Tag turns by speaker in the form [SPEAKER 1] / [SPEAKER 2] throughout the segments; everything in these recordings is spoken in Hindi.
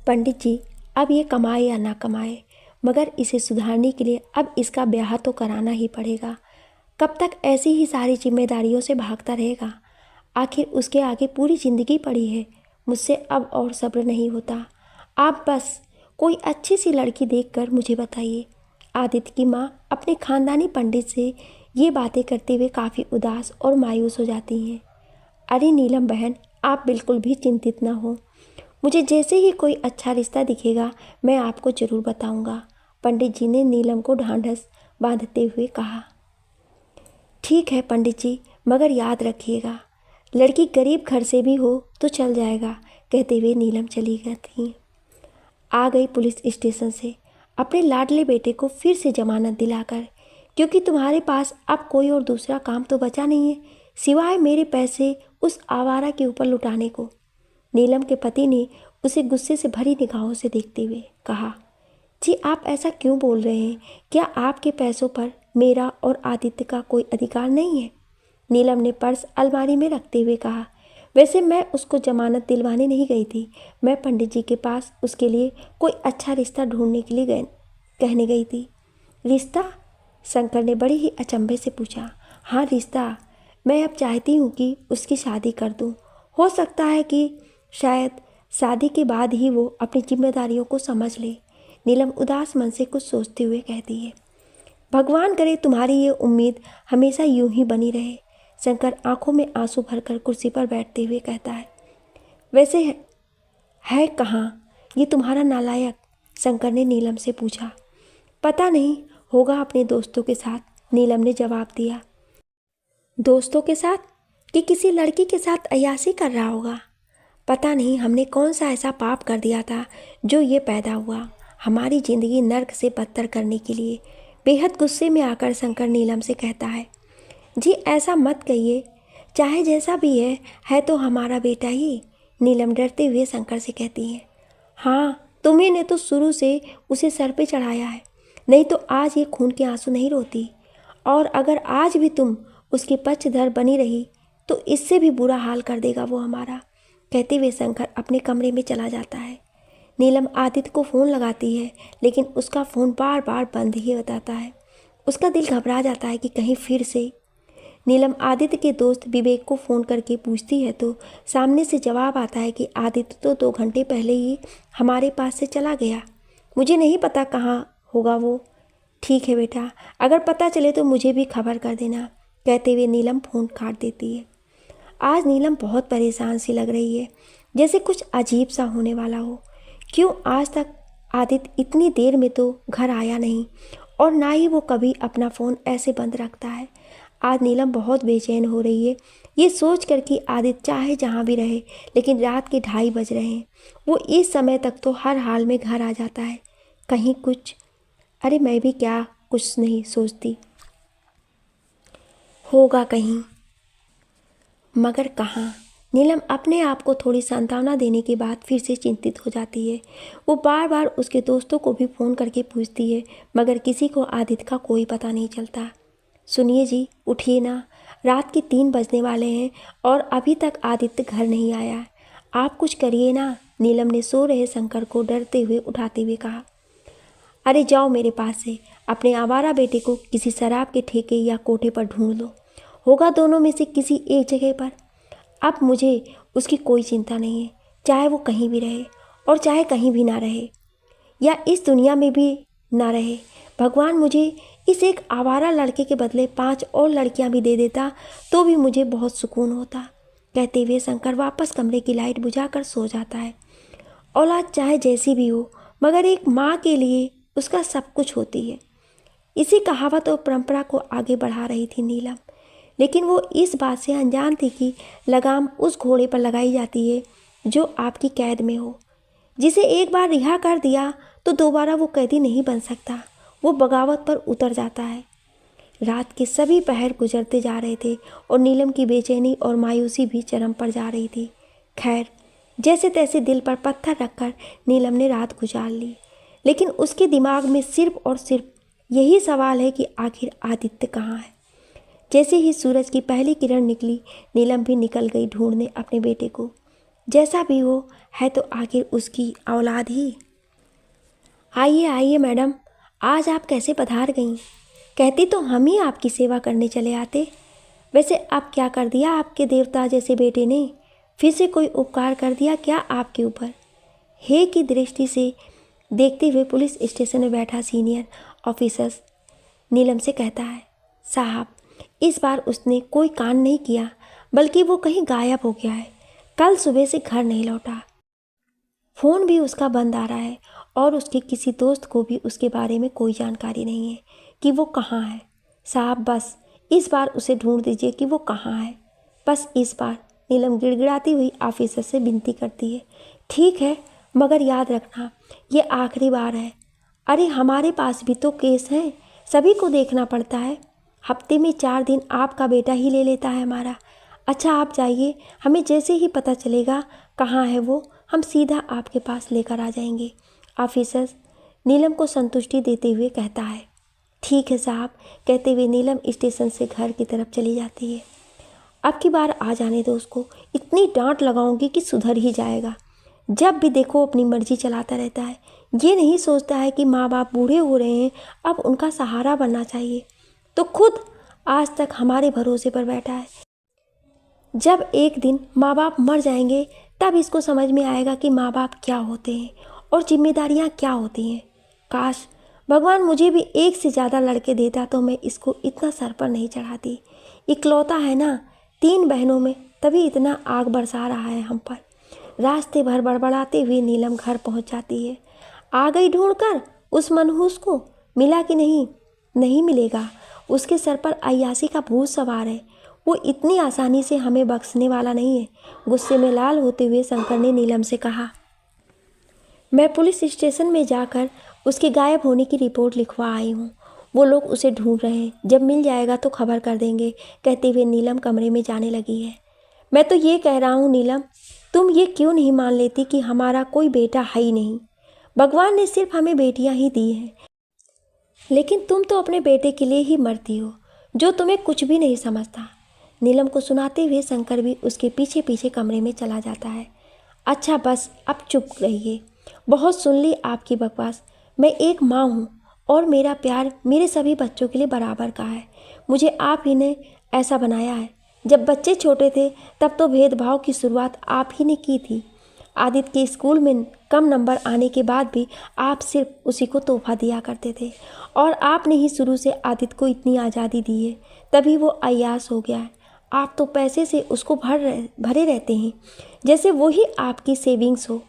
[SPEAKER 1] पंडित जी, अब ये कमाए या ना कमाए, मगर इसे सुधारने के लिए अब इसका ब्याह तो कराना ही पड़ेगा। कब तक ऐसी ही सारी जिम्मेदारियों से भागता रहेगा? आखिर उसके आगे पूरी ज़िंदगी पड़ी है। मुझसे अब और सब्र नहीं होता। आप बस कोई अच्छी सी लड़की देखकर मुझे बताइए। आदित्य की माँ अपने खानदानी पंडित से ये बातें करते हुए काफ़ी उदास और मायूस हो जाती हैं। अरे नीलम बहन, आप बिल्कुल भी चिंतित ना हो। मुझे जैसे ही कोई अच्छा रिश्ता दिखेगा मैं आपको ज़रूर बताऊंगा। पंडित जी ने नीलम को ढांढस बांधते हुए कहा। ठीक है पंडित जी, मगर याद रखिएगा, लड़की गरीब घर से भी हो तो चल जाएगा। कहते हुए नीलम चली गई थी। आ गई पुलिस स्टेशन से अपने लाडले बेटे को फिर से जमानत दिलाकर, क्योंकि तुम्हारे पास अब कोई और दूसरा काम तो बचा नहीं है सिवाय मेरे पैसे उस आवारा के ऊपर लुटाने को। नीलम के पति ने उसे गुस्से से भरी निगाहों से देखते हुए कहा। जी आप ऐसा क्यों बोल रहे हैं? क्या आपके पैसों पर मेरा और आदित्य का कोई अधिकार नहीं है? नीलम ने पर्स अलमारी में रखते हुए कहा। वैसे मैं उसको जमानत दिलवाने नहीं गई थी, मैं पंडित जी के पास उसके लिए कोई अच्छा रिश्ता ढूंढने के लिए कहने गई थी। रिश्ता? शंकर ने बड़ी ही अचंभे से पूछा। हाँ रिश्ता। मैं अब चाहती हूँ कि उसकी शादी कर दूँ। हो सकता है कि शायद शादी के बाद ही वो अपनी जिम्मेदारियों को समझ ले। नीलम उदास मन से कुछ सोचते हुए कहती है। भगवान करे तुम्हारी ये उम्मीद हमेशा यूं ही बनी रहे। शंकर आंखों में आंसू भरकर कुर्सी पर बैठते हुए कहता है। वैसे है कहाँ ये तुम्हारा नालायक? शंकर ने नीलम से पूछा। पता नहीं, होगा अपने दोस्तों के साथ, नीलम ने जवाब दिया। दोस्तों के साथ कि किसी लड़की के साथ अय्याशी कर रहा होगा। पता नहीं हमने कौन सा ऐसा पाप कर दिया था जो ये पैदा हुआ, हमारी ज़िंदगी नर्क से बदतर करने के लिए। बेहद गुस्से में आकर शंकर नीलम से कहता है। जी ऐसा मत कहिए, चाहे जैसा भी है तो हमारा बेटा ही। नीलम डरते हुए शंकर से कहती है। हाँ, तुम्ही ने तो शुरू से उसे सर पे चढ़ाया है, नहीं तो आज ये खून के आंसू नहीं रोती। और अगर आज भी तुम उसकी पक्षधर बनी रही तो इससे भी बुरा हाल कर देगा वो हमारा। कहते हुए शंकर अपने कमरे में चला जाता है। नीलम आदित्य को फ़ोन लगाती है, लेकिन उसका फ़ोन बार बार बंद ही बताता है। उसका दिल घबरा जाता है कि कहीं फिर से। नीलम आदित्य के दोस्त विवेक को फ़ोन करके पूछती है तो सामने से जवाब आता है कि आदित्य तो 2 घंटे पहले ही हमारे पास से चला गया। मुझे नहीं पता कहाँ होगा वो। ठीक है बेटा, अगर पता चले तो मुझे भी खबर कर देना। कहते हुए नीलम फ़ोन काट देती है। आज नीलम बहुत परेशान सी लग रही है, जैसे कुछ अजीब सा होने वाला हो। क्यों आज तक आदित्य इतनी देर में तो घर आया नहीं, और ना ही वो कभी अपना फ़ोन ऐसे बंद रखता है। आज नीलम बहुत बेचैन हो रही है, ये सोच कर कि आदित्य चाहे जहाँ भी रहे, लेकिन रात के 2:30 बज रहे हैं, वो इस समय तक तो हर हाल में घर आ जाता है। कहीं कुछ, अरे मैं भी क्या कुछ नहीं सोचती, होगा कहीं, मगर कहाँ। नीलम अपने आप को थोड़ी सांत्वना देने के बाद फिर से चिंतित हो जाती है। वो बार बार उसके दोस्तों को भी फ़ोन करके पूछती है, मगर किसी को आदित्य का कोई पता नहीं चलता। सुनिए जी, उठिए ना, रात के 3 बजने वाले हैं और अभी तक आदित्य घर नहीं आया। आप कुछ करिए ना। नीलम ने सो रहे शंकर को डरते हुए उठाते हुए कहा। अरे जाओ मेरे पास से, अपने आवारा बेटे को किसी शराब के ठेके या कोठे पर ढूंढ लो, होगा दोनों में से किसी एक जगह पर। अब मुझे उसकी कोई चिंता नहीं है, चाहे वो कहीं भी रहे और चाहे कहीं भी ना रहे, या इस दुनिया में भी ना रहे। भगवान मुझे इस एक आवारा लड़के के बदले 5 और लड़कियां भी दे देता तो भी मुझे बहुत सुकून होता। कहते हुए शंकर वापस कमरे की लाइट बुझाकर सो जाता है। औलाद चाहे जैसी भी हो, मगर एक माँ के लिए उसका सब कुछ होती है। इसी कहावत और परंपरा को आगे बढ़ा रही थी नीलम, लेकिन वो इस बात से अनजान थी कि लगाम उस घोड़े पर लगाई जाती है जो आपकी कैद में हो। जिसे एक बार रिहा कर दिया तो दोबारा वो कैदी नहीं बन सकता, वो बगावत पर उतर जाता है। रात के सभी पहर गुजरते जा रहे थे और नीलम की बेचैनी और मायूसी भी चरम पर जा रही थी। खैर, जैसे तैसे दिल पर पत्थर रखकर नीलम ने रात गुजार ली, लेकिन उसके दिमाग में सिर्फ और सिर्फ यही सवाल है कि आखिर आदित्य कहाँ है। जैसे ही सूरज की पहली किरण निकली, नीलम भी निकल गई ढूंढने अपने बेटे को। जैसा भी हो है तो आखिर उसकी औलाद ही। आइए आइए मैडम, आज आप कैसे पधार गईं? कहती तो हम ही आपकी सेवा करने चले आते। वैसे अब क्या कर दिया आपके देवता जैसे बेटे ने? फिर से कोई उपकार कर दिया क्या आपके ऊपर? हे की दृष्टि से देखते हुए पुलिस स्टेशन में बैठा सीनियर ऑफिसर नीलम से कहता है, साहब इस बार उसने कोई कांड नहीं किया, बल्कि वो कहीं गायब हो गया है। कल सुबह से घर नहीं लौटा, फ़ोन भी उसका बंद आ रहा है और उसके किसी दोस्त को भी उसके बारे में कोई जानकारी नहीं है कि वो कहाँ है। साहब बस इस बार उसे ढूंढ दीजिए कि वो कहाँ है, बस इस बार। नीलम गिड़गिड़ाती हुई ऑफिसर से विनती करती है। ठीक है, मगर याद रखना ये आखिरी बार है। अरे हमारे पास भी तो केस हैं, सभी को देखना पड़ता है। हफ्ते में 4 दिन आपका बेटा ही ले लेता है हमारा। अच्छा आप जाइए, हमें जैसे ही पता चलेगा कहाँ है वो, हम सीधा आपके पास लेकर आ जाएंगे। ऑफिसर नीलम को संतुष्टि देते हुए कहता है। ठीक है साहब, कहते हुए नीलम स्टेशन से घर की तरफ चली जाती है। अब की बार आ जाने दो उसको, इतनी डांट लगाऊंगी कि सुधर ही जाएगा। जब भी देखो अपनी मर्जी चलाता रहता है, ये नहीं सोचता है कि माँ बाप बूढ़े हो रहे हैं, अब उनका सहारा बनना चाहिए, तो खुद आज तक हमारे भरोसे पर बैठा है। जब एक दिन माँ बाप मर जाएंगे तब इसको समझ में आएगा कि माँ बाप क्या होते हैं और जिम्मेदारियाँ क्या होती हैं। काश भगवान मुझे भी एक से ज़्यादा लड़के देता तो मैं इसको इतना सर पर नहीं चढ़ाती। इकलौता है ना 3 बहनों में, तभी इतना आग बरसा रहा है हम पर। रास्ते भर बड़बड़ाते हुए नीलम घर पहुंच जाती है। आ गई ढूंढकर उस मनहूस को, मिला कि नहीं? नहीं मिलेगा, उसके सर पर अय्यासी का भूत सवार है, वो इतनी आसानी से हमें बख्शने वाला नहीं है। गुस्से में लाल होते हुए शंकर ने नीलम से कहा, मैं पुलिस स्टेशन में जाकर उसके गायब होने की रिपोर्ट लिखवा आई हूँ। वो लोग उसे ढूंढ रहे हैं, जब मिल जाएगा तो खबर कर देंगे। कहते हुए नीलम कमरे में जाने लगी है। मैं तो ये कह रहा हूँ नीलम, तुम ये क्यों नहीं मान लेती कि हमारा कोई बेटा है ही नहीं? भगवान ने सिर्फ हमें बेटियाँ ही दी हैं, लेकिन तुम तो अपने बेटे के लिए ही मरती हो, जो तुम्हें कुछ भी नहीं समझता। नीलम को सुनाते हुए शंकर भी उसके पीछे पीछे कमरे में चला जाता है। अच्छा बस अब चुप रहिए, बहुत सुन ली आपकी बकवास। मैं एक माँ हूँ और मेरा प्यार मेरे सभी बच्चों के लिए बराबर का है। मुझे आप ही ने ऐसा बनाया है। जब बच्चे छोटे थे तब तो भेदभाव की शुरुआत आप ही ने की थी। आदित्य के स्कूल में कम नंबर आने के बाद भी आप सिर्फ उसी को तोहफा दिया करते थे, और आपने ही शुरू से आदित्य को इतनी आज़ादी दी है, तभी वो अय्यास हो गया है। आप तो पैसे से उसको भरे रहते हैं, जैसे वही आपकी सेविंग्स हो।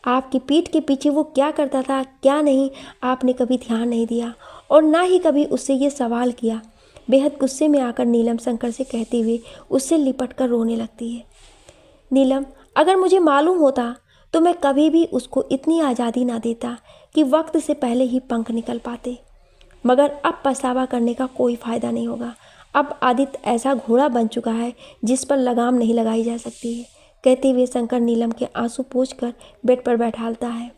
[SPEAKER 1] आपकी पीठ के पीछे वो क्या करता था क्या नहीं, आपने कभी ध्यान नहीं दिया और ना ही कभी उससे ये सवाल किया। बेहद गुस्से में आकर नीलम शंकर से कहते हुए उससे लिपट कर रोने लगती है। नीलम, अगर मुझे मालूम होता तो मैं कभी भी उसको इतनी आज़ादी ना देता कि वक्त से पहले ही पंख निकल पाते, मगर अब पछतावा करने का कोई फ़ायदा नहीं होगा। अब आदित्य ऐसा घोड़ा बन चुका है जिस पर लगाम नहीं लगाई जा सकती है। कहते हुए शंकर नीलम के आंसू पोंछकर बेड पर बैठालता है।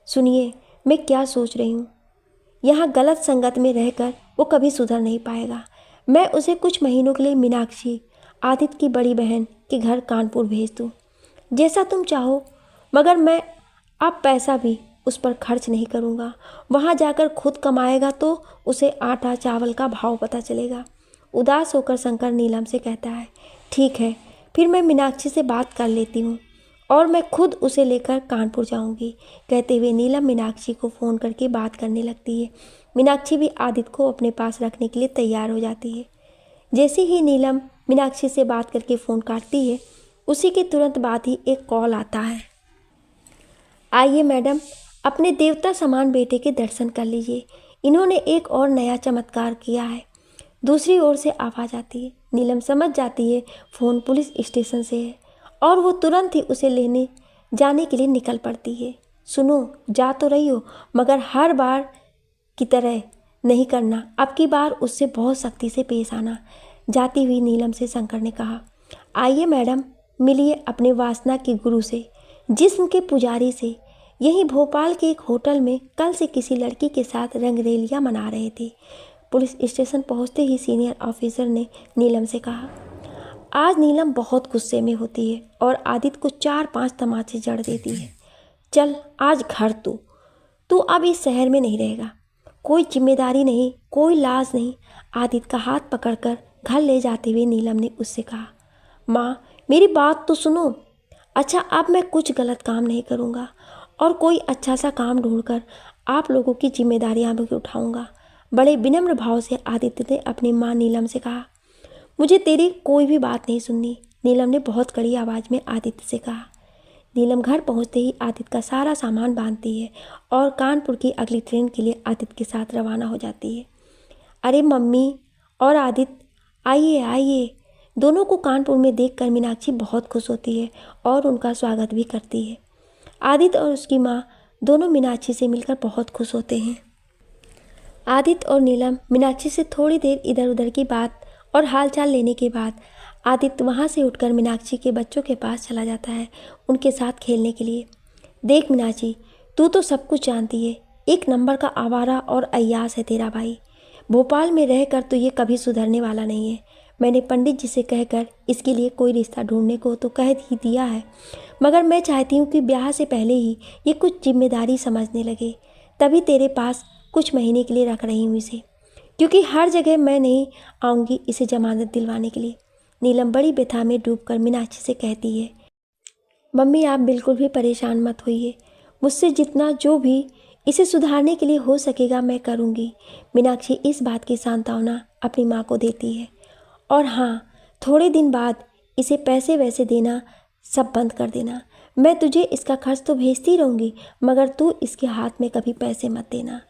[SPEAKER 1] सुनिए, मैं क्या सोच रही हूँ, यहाँ गलत संगत में रहकर वो कभी सुधर नहीं पाएगा। मैं उसे कुछ महीनों के लिए मीनाक्षी, आदित्य की बड़ी बहन के घर कानपुर भेज दूँ, जैसा तुम चाहो, मगर मैं अब पैसा भी उस पर खर्च नहीं करूँगा। वहाँ जाकर खुद कमाएगा तो उसे आटा चावल का भाव पता चलेगा। उदास होकर शंकर नीलम से कहता है, ठीक है, फिर मैं मीनाक्षी से बात कर लेती हूँ और मैं खुद उसे लेकर कानपुर जाऊँगी। कहते हुए नीलम मीनाक्षी को फ़ोन करके बात करने लगती है। मीनाक्षी भी आदित्य को अपने पास रखने के लिए तैयार हो जाती है। जैसे ही नीलम मीनाक्षी से बात करके फ़ोन काटती है, उसी के तुरंत बाद ही एक कॉल आता है। आइए मैडम, अपने देवता समान बेटे के दर्शन कर लीजिए, इन्होंने एक और नया चमत्कार किया है। दूसरी ओर से आवाज़ आती है। नीलम समझ जाती है फ़ोन पुलिस स्टेशन से है और वो तुरंत ही उसे लेने जाने के लिए निकल पड़ती है। सुनो, जा तो रही हो, मगर हर बार की तरह नहीं करना, अब की बार उससे बहुत सख्ती से पेश आना। जाती हुई नीलम से शंकर ने कहा, आइए मैडम, मिलिए अपने वासना के गुरु से, जिस्म के पुजारी से। यहीं भोपाल के एक होटल में कल से किसी लड़की के साथ रंगरेलियाँ मना रहे थे। पुलिस स्टेशन पहुंचते ही सीनियर ऑफिसर ने नीलम से कहा, आज नीलम बहुत गुस्से में होती है और आदित्य को 4-5 तमाचे जड़ देती है। चल आज घर तू अब इस शहर में नहीं रहेगा। कोई जिम्मेदारी नहीं, कोई लाज नहीं। आदित्य का हाथ पकड़कर घर ले जाते हुए नीलम ने उससे कहा, माँ मेरी बात तो सुनो। अच्छा अब मैं कुछ गलत काम नहीं करूँगा और कोई अच्छा सा काम ढूंढकर आप लोगों की जिम्मेदारियाँ भी उठाऊँगा। बड़े विनम्र भाव से आदित्य ने अपनी माँ नीलम से कहा। मुझे तेरी कोई भी बात नहीं सुननी, नीलम ने बहुत कड़ी आवाज़ में आदित्य से कहा। नीलम घर पहुंचते ही आदित्य का सारा सामान बांधती है और कानपुर की अगली ट्रेन के लिए आदित्य के साथ रवाना हो जाती है। अरे मम्मी और आदित्य, आइए आइए। दोनों को कानपुर में देखकर मीनाक्षी बहुत खुश होती है और उनका स्वागत भी करती है। आदित्य और उसकी माँ दोनों मीनाक्षी से मिलकर बहुत खुश होते हैं। आदित्य और नीलम मीनाक्षी से थोड़ी देर इधर उधर की बात और हालचाल लेने के बाद आदित्य वहाँ से उठकर मीनाक्षी के बच्चों के पास चला जाता है उनके साथ खेलने के लिए। देख मीनाक्षी, तू तो सब कुछ जानती है। एक नंबर का आवारा और अय्यास है तेरा भाई। भोपाल में रहकर तो ये कभी सुधरने वाला नहीं है। मैंने पंडित जी से कहकर इसके लिए कोई रिश्ता ढूंढने को तो कह ही दिया है, मगर मैं चाहती हूँ कि ब्याह से पहले ही ये कुछ जिम्मेदारी समझने लगे। तभी तेरे पास कुछ महीने के लिए रख रही हूँ इसे, क्योंकि हर जगह मैं नहीं आऊँगी इसे जमानत दिलवाने के लिए। नीलम बड़ी व्यथा में डूबकर मीनाक्षी से कहती है, मम्मी आप बिल्कुल भी परेशान मत होइए। मुझसे जितना जो भी इसे सुधारने के लिए हो सकेगा मैं करूँगी। मीनाक्षी इस बात की सांत्वना अपनी माँ को देती है। और हाँ, थोड़े दिन बाद इसे पैसे वैसे देना सब बंद कर देना। मैं तुझे इसका खर्च तो भेजती रहूँगी, मगर तू इसके हाथ में कभी पैसे मत देना।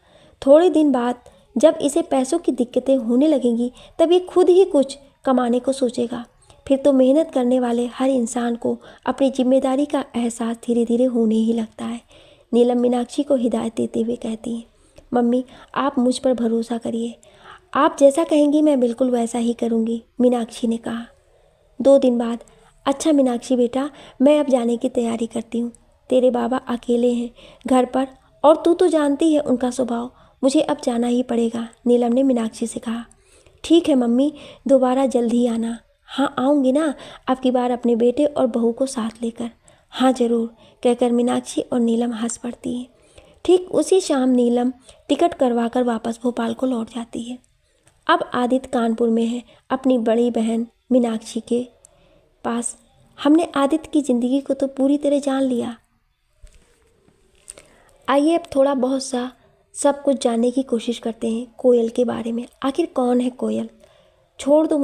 [SPEAKER 1] थोड़े दिन बाद जब इसे पैसों की दिक्कतें होने लगेंगी तब ये खुद ही कुछ कमाने को सोचेगा। फिर तो मेहनत करने वाले हर इंसान को अपनी जिम्मेदारी का एहसास धीरे धीरे होने ही लगता है। नीलम मीनाक्षी को हिदायत देते हुए कहती है, मम्मी आप मुझ पर भरोसा करिए। आप जैसा कहेंगी मैं बिल्कुल वैसा ही करूँगी, मीनाक्षी ने कहा। 2 दिन बाद, अच्छा मीनाक्षी बेटा, मैं अब जाने की तैयारी करती हूँ। तेरे बाबा अकेले हैं घर पर और तू तो जानती है उनका स्वभाव। मुझे अब जाना ही पड़ेगा, नीलम ने मीनाक्षी से कहा। ठीक है मम्मी, दोबारा जल्द ही आना। हाँ आऊँगी ना, अब की बार अपने बेटे और बहू को साथ लेकर। हाँ ज़रूर, कहकर मीनाक्षी और नीलम हंस पड़ती है। ठीक उसी शाम नीलम टिकट करवाकर वापस भोपाल को लौट जाती है। अब आदित्य कानपुर में है अपनी बड़ी बहन मीनाक्षी के पास। हमने आदित्य की ज़िंदगी को तो पूरी तरह जान लिया। आइए अब थोड़ा बहुत सा सब कुछ जानने की कोशिश करते हैं कोयल के बारे में। आखिर कौन है कोयल? छोड़ दो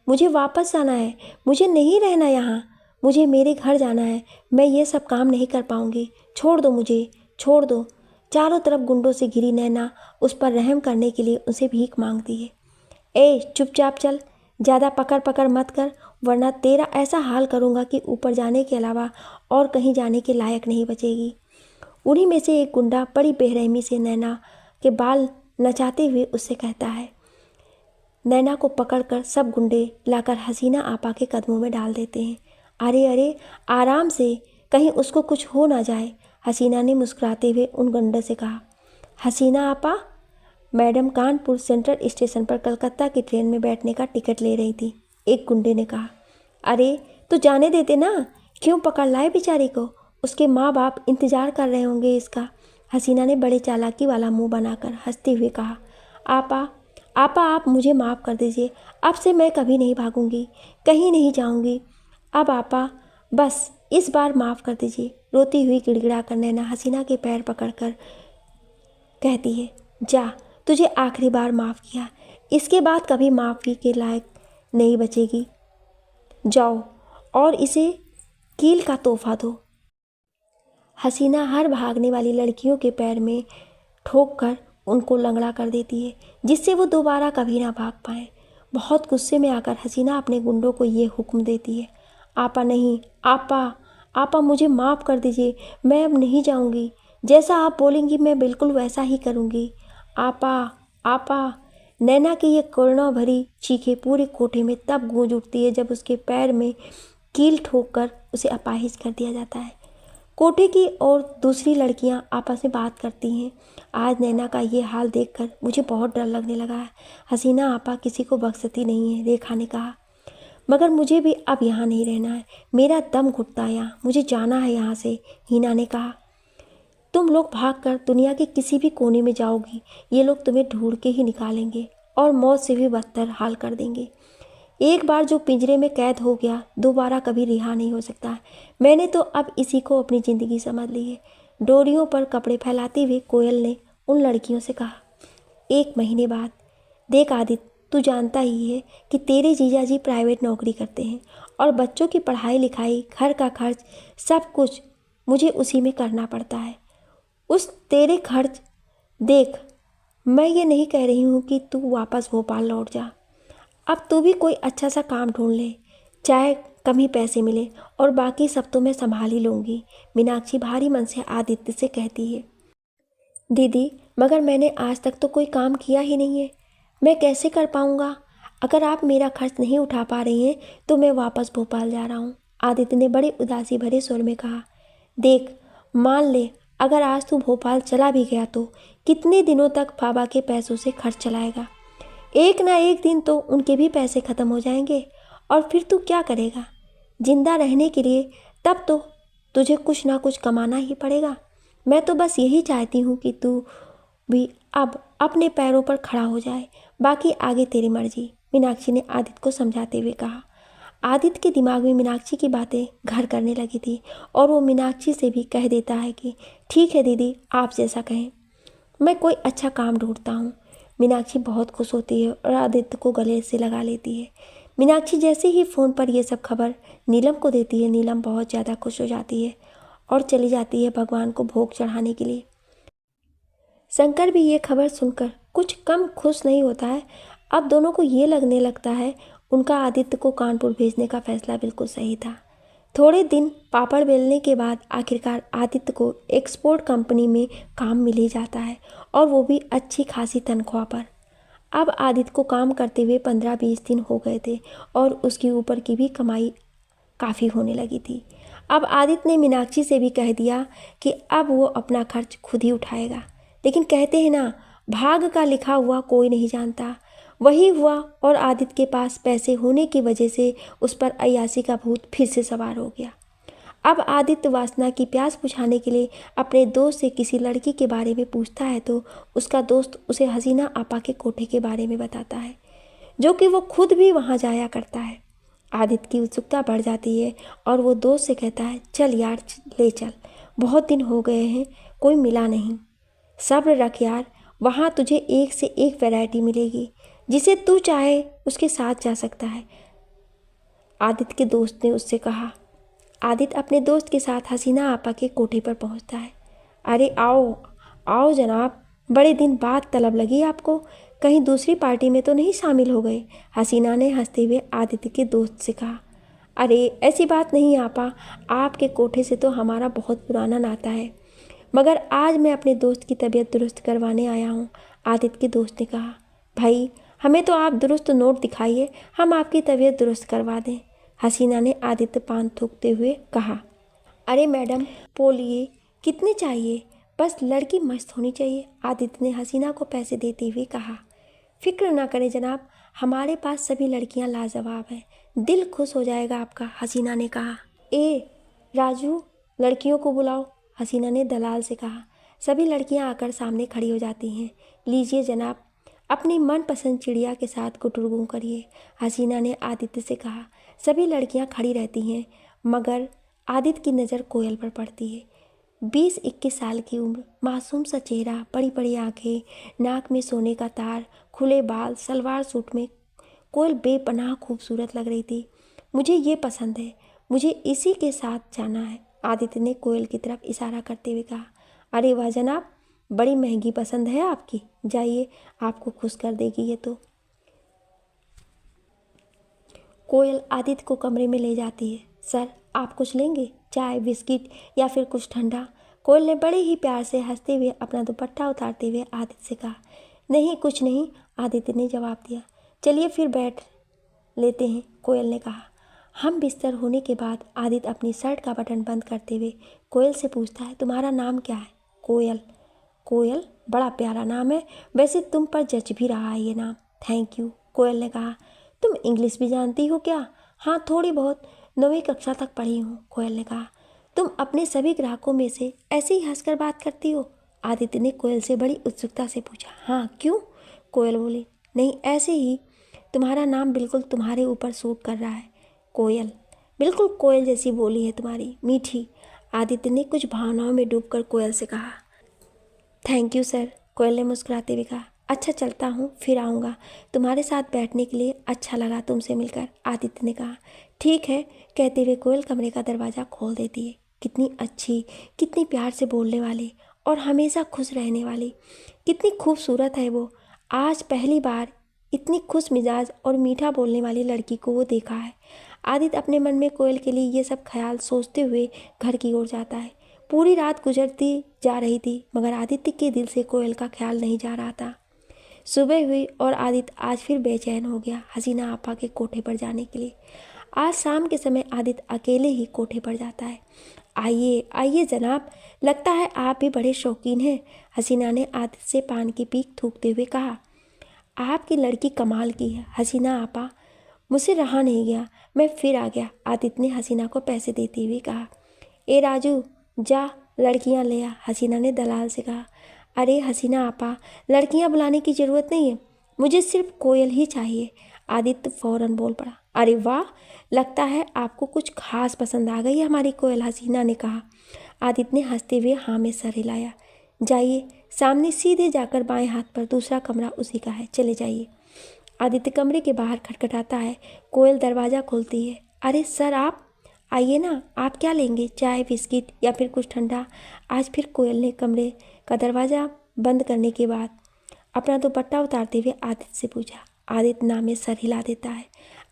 [SPEAKER 1] मुझे वापस जाना है। मुझे नहीं रहना यहाँ। मुझे मेरे घर जाना है। मैं ये सब काम नहीं कर पाऊँगी। छोड़ दो मुझे, छोड़ दो। चारों तरफ गुंडों से घिरी नैना उस पर रहम करने के लिए उसे भीख मांगती है। ए चुपचाप चल, ज़्यादा पकड़ पकड़ मत कर, वरना तेरा ऐसा हाल करूँगा कि ऊपर जाने के अलावा और कहीं जाने के लायक नहीं बचेगी। उन्हीं में से एक गुंडा बड़ी बेरहमी से नैना के बाल नचाते हुए उससे कहता है। नैना को पकड़कर सब गुंडे लाकर हसीना आपा के कदमों में डाल देते हैं। अरे अरे आराम से, कहीं उसको कुछ हो ना जाए, हसीना ने मुस्कुराते हुए उन गुंडे से कहा। हसीना आपा? मैडम कानपुर सेंट्रल स्टेशन पर कलकत्ता की ट्रेन में बैठने का टिकट ले रही थी, एक गुंडे ने कहा। अरे तो जाने देते ना, क्यों पकड़ लाए बेचारी को? उसके माँ बाप इंतजार कर रहे होंगे इसका। हसीना ने बड़े चालाकी वाला मुंह बनाकर हंसते हुए कहा। आपा आप मुझे माफ़ कर दीजिए। अब से मैं कभी नहीं भागूंगी, कहीं नहीं जाऊंगी। अब आपा बस इस बार माफ़ कर दीजिए। रोती हुई गिड़गिड़ा कर नैना हसीना के पैर पकड़कर कहती है, जा, तुझे आखिरी बार माफ़ किया, इसके बाद कभी माफ़ी के लायक नहीं बचेगी। जाओ और इसे कील का तोहफा दो। हसीना हर भागने वाली लड़कियों के पैर में ठोक कर उनको लंगड़ा कर देती है, जिससे वो दोबारा कभी ना भाग पाए। बहुत गुस्से में आकर हसीना अपने गुंडों को ये हुक्म देती है। आपा नहीं, आपा मुझे माफ़ कर दीजिए। मैं अब नहीं जाऊंगी। जैसा आप बोलेंगी मैं बिल्कुल वैसा ही करूंगी। आपा। नैना की ये करुणा भरी चीखें पूरे कोठे में तब गूंज उठती है जब उसके पैर में कील ठोक कर उसे अपाहिज कर दिया जाता है। कोठे की और दूसरी लड़कियां आपस में बात करती हैं। आज नैना का ये हाल देखकर मुझे बहुत डर लगने लगा है। हसीना आपा किसी को बख्शती नहीं है, रेखा ने कहा। मगर मुझे भी अब यहाँ नहीं रहना है, मेरा दम घुटता है यहाँ, मुझे जाना है यहाँ से, हीना ने कहा। तुम लोग भागकर दुनिया के किसी भी कोने में जाओगी, ये लोग तुम्हें ढूंढ के ही निकालेंगे और मौत से भी बदतर हाल कर देंगे। एक बार जो पिंजरे में कैद हो गया दोबारा कभी रिहा नहीं हो सकता है। मैंने तो अब इसी को अपनी ज़िंदगी समझ ली है। डोरियों पर कपड़े फैलाते हुए कोयल ने उन लड़कियों से कहा। 1 महीने बाद, देख आदित्य, तू जानता ही है कि तेरे जीजाजी प्राइवेट नौकरी करते हैं और बच्चों की पढ़ाई लिखाई, घर का खर्च, सब कुछ मुझे उसी में करना पड़ता है। उस तेरे खर्च देख, मैं ये नहीं कह रही हूँ कि तू वापस भोपाल लौट जा। अब तू भी कोई अच्छा सा काम ढूंढ ले, चाहे कम ही पैसे मिले, और बाकी सब तो मैं संभाल ही लूँगी, मीनाक्षी भारी मन से आदित्य से कहती है। दीदी, मगर मैंने आज तक तो कोई काम किया ही नहीं है, मैं कैसे कर पाऊँगा? अगर आप मेरा खर्च नहीं उठा पा रही हैं तो मैं वापस भोपाल जा रहा हूँ, आदित्य ने बड़े उदासी भरे स्वर में कहा। देख, मान ले अगर आज तू भोपाल चला भी गया तो कितने दिनों तक बाबा के पैसों से खर्च चलाएगा? एक ना एक दिन तो उनके भी पैसे ख़त्म हो जाएंगे, और फिर तू क्या करेगा? जिंदा रहने के लिए तब तो तुझे कुछ ना कुछ कमाना ही पड़ेगा। मैं तो बस यही चाहती हूँ कि तू भी अब अपने पैरों पर खड़ा हो जाए, बाकी आगे तेरी मर्जी, मीनाक्षी ने आदित्य को समझाते हुए कहा। आदित्य के दिमाग में मीनाक्षी की बातें घर करने लगी थी और वो मीनाक्षी से भी कह देता है कि ठीक है दीदी, आप जैसा कहें, मैं कोई अच्छा काम ढूंढता हूँ। मीनाक्षी बहुत खुश होती है और आदित्य को गले से लगा लेती है। मीनाक्षी जैसे ही फ़ोन पर यह सब खबर नीलम को देती है, नीलम बहुत ज़्यादा खुश हो जाती है और चली जाती है भगवान को भोग चढ़ाने के लिए। शंकर भी ये खबर सुनकर कुछ कम खुश नहीं होता है। अब दोनों को ये लगने लगता है उनका आदित्य को कानपुर भेजने का फैसला बिल्कुल सही था। थोड़े दिन पापड़ बेलने के बाद आखिरकार आदित्य को एक्सपोर्ट कंपनी में काम मिल ही जाता है, और वो भी अच्छी खासी तनख्वाह पर। अब आदित्य को काम करते हुए 15-20 दिन हो गए थे और उसकी ऊपर की भी कमाई काफ़ी होने लगी थी। अब आदित्य ने मीनाक्षी से भी कह दिया कि अब वो अपना खर्च खुद ही उठाएगा। लेकिन कहते हैं ना, भाग का लिखा हुआ कोई नहीं जानता। वही हुआ और आदित्य के पास पैसे होने की वजह से उस पर अय्यासी का भूत फिर से सवार हो गया। अब आदित्य वासना की प्यास बुझाने के लिए अपने दोस्त से किसी लड़की के बारे में पूछता है तो उसका दोस्त उसे हसीना आपा के कोठे के बारे में बताता है, जो कि वो खुद भी वहाँ जाया करता है। आदित्य की उत्सुकता बढ़ जाती है और वो दोस्त से कहता है, चल यार, ले चल, बहुत दिन हो गए हैं, कोई मिला नहीं, सब्र रख यार, वहाँ तुझे एक से एक वैरायटी मिलेगी, जिसे तू चाहे उसके साथ जा सकता है, आदित्य के दोस्त ने उससे कहा। आदित्य अपने दोस्त के साथ हसीना आपा के कोठे पर पहुंचता है। अरे आओ आओ जनाब, बड़े दिन बाद तलब लगी आपको, कहीं दूसरी पार्टी में तो नहीं शामिल हो गए, हसीना ने हंसते हुए आदित्य के दोस्त से कहा। अरे ऐसी बात नहीं आपा, आपके कोठे से तो हमारा बहुत पुराना नाता है, मगर आज मैं अपने दोस्त की तबीयत दुरुस्त करवाने आया हूँ, आदित्य के दोस्त ने कहा। भाई, हमें तो आप दुरुस्त नोट दिखाइए, हम आपकी तबीयत दुरुस्त करवा दें, हसीना ने आदित्य पान थूकते हुए कहा। अरे मैडम, बोलिए कितने चाहिए, बस लड़की मस्त होनी चाहिए, आदित्य ने हसीना को पैसे देते हुए कहा। फिक्र ना करें जनाब, हमारे पास सभी लड़कियां लाजवाब हैं, दिल खुश हो जाएगा आपका, हसीना ने कहा। ए राजू, लड़कियों को बुलाओ, हसीना ने दलाल से कहा। सभी लड़कियां आकर सामने खड़ी हो जाती हैं। लीजिए जनाब, अपनी मनपसंद चिड़िया के साथ गुटुरगू करिए, हसीना ने आदित्य से कहा। सभी लड़कियां खड़ी रहती हैं, मगर आदित्य की नज़र कोयल पर पड़ती है। 20-21 साल की उम्र, मासूम सा चेहरा, बड़ी बड़ी आंखें, नाक में सोने का तार, खुले बाल, सलवार सूट में कोयल बेपनाह खूबसूरत लग रही थी। मुझे ये पसंद है, मुझे इसी के साथ जाना है, आदित्य ने कोयल की तरफ इशारा करते हुए कहा। अरे वाह जनाब, बड़ी महंगी पसंद है आपकी, जाइए, आपको खुश कर देगी ये तो। कोयल आदित्य को कमरे में ले जाती है। सर, आप कुछ लेंगे, चाय, बिस्किट या फिर कुछ ठंडा? कोयल ने बड़े ही प्यार से हंसते हुए अपना दुपट्टा उतारते हुए आदित्य से कहा। नहीं, कुछ नहीं, आदित्य ने जवाब दिया। चलिए फिर बैठ लेते हैं, कोयल ने कहा। हम बिस्तर होने के बाद आदित्य अपनी शर्ट का बटन बंद करते हुए कोयल से पूछता है, तुम्हारा नाम क्या है? कोयल। कोयल, बड़ा प्यारा नाम है, वैसे तुम पर जच भी रहा है ये नाम। थैंक यू, कोयल ने कहा। तुम इंग्लिश भी जानती हो क्या? हाँ, थोड़ी बहुत 9वीं कक्षा तक पढ़ी हूँ, कोयल ने कहा। तुम अपने सभी ग्राहकों में से ऐसे ही हंसकर बात करती हो? आदित्य ने कोयल से बड़ी उत्सुकता से पूछा। हाँ, क्यों? कोयल बोली। नहीं, ऐसे ही। तुम्हारा नाम बिल्कुल तुम्हारे ऊपर सूट कर रहा है। कोयल, बिल्कुल कोयल जैसी बोली है तुम्हारी, मीठी। आदित्य ने कुछ भावनाओं में डूबकर कोयल से कहा। थैंक यू सर, कोयल ने मुस्कुराते हुए कहा। अच्छा, चलता हूँ, फिर आऊँगा। तुम्हारे साथ बैठने के लिए अच्छा लगा तुमसे मिलकर, आदित्य ने कहा। ठीक है, कहते हुए कोयल कमरे का दरवाज़ा खोल देती है। कितनी अच्छी, कितनी प्यार से बोलने वाली और हमेशा खुश रहने वाली, कितनी खूबसूरत है वो। आज पहली बार इतनी खुश मिजाज और मीठा बोलने वाली लड़की को वो देखा है। आदित्य अपने मन में कोयल के लिए ये सब ख्याल सोचते हुए घर की ओर जाता है। पूरी रात गुजरती जा रही थी मगर आदित्य के दिल से कोयल का ख्याल नहीं जा रहा था। सुबह हुई और आदित्य आज फिर बेचैन हो गया हसीना आपा के कोठे पर जाने के लिए। आज शाम के समय आदित्य अकेले ही कोठे पर जाता है। आइए आइए जनाब, लगता है आप भी बड़े शौकीन हैं, हसीना ने आदित्य से पान की पीक थूकते हुए कहा। आपकी लड़की कमाल की है हसीना आपा, मुझसे रहा नहीं गया, मैं फिर आ गया, आदित्य ने हसीना को पैसे देते हुए कहा। ए राजू, जा लड़कियां ले आ, हसीना ने दलाल से कहा। अरे हसीना आपा, लड़कियां बुलाने की ज़रूरत नहीं है, मुझे सिर्फ कोयल ही चाहिए, आदित्य फौरन बोल पड़ा। अरे वाह, लगता है आपको कुछ खास पसंद आ गई है हमारी कोयल, हसीना ने कहा। आदित्य ने हंसते हुए हाँ में सर हिलाया। जाइए, सामने सीधे जाकर बाएं हाथ पर दूसरा कमरा उसी का है, चले जाइए। आदित्य कमरे के बाहर खटखटाता है। कोयल दरवाज़ा खोलती है। अरे सर, आप आइए ना, आप क्या लेंगे, चाय, बिस्किट या फिर कुछ ठंडा? आज फिर कोयल ने कमरे का दरवाज़ा बंद करने के बाद अपना दुपट्टा उतारते हुए आदित्य से पूछा। आदित्य ना में सर हिला देता है।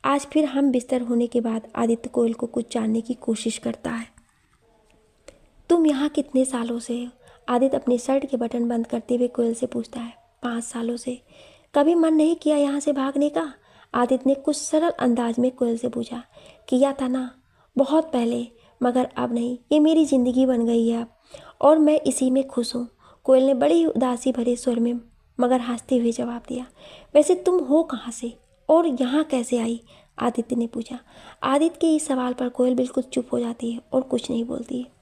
[SPEAKER 1] आज फिर हम बिस्तर होने के बाद आदित्य कोयल को कुछ जानने की कोशिश करता है। तुम यहाँ कितने सालों से हो? आदित्य अपनी शर्ट के बटन बंद करते हुए कोयल से पूछता है। 5 सालों से। कभी मन नहीं किया यहाँ से भागने का? आदित्य ने कुछ सरल अंदाज में कोयल से पूछा। किया था ना, बहुत पहले, मगर अब नहीं, ये मेरी ज़िंदगी बन गई है अब, और मैं इसी में खुश हूँ, कोयल ने बड़ी ही उदासी भरे स्वर में मगर हंसते हुए जवाब दिया। वैसे तुम हो कहाँ से और यहाँ कैसे आई? आदित्य ने पूछा। आदित्य के इस सवाल पर कोयल बिल्कुल चुप हो जाती है और कुछ नहीं बोलती है।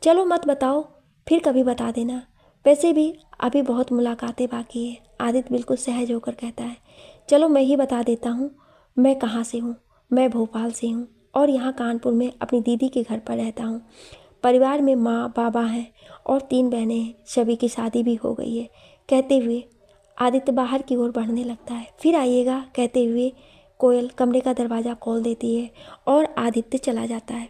[SPEAKER 1] चलो मत बताओ, फिर कभी बता देना, वैसे भी अभी बहुत मुलाकातें बाकी है, आदित्य बिल्कुल सहज होकर कहता है। चलो मैं ही बता देता हूँ मैं कहाँ से हूँ। मैं भोपाल से हूँ और यहाँ कानपुर में अपनी दीदी के घर पर रहता हूँ। परिवार में माँ बाबा हैं और 3 बहनें हैं, सभी की शादी भी हो गई है। कहते हुए आदित्य बाहर की ओर बढ़ने लगता है। फिर आइएगा, कहते हुए कोयल कमरे का दरवाज़ा खोल देती है और आदित्य चला जाता है।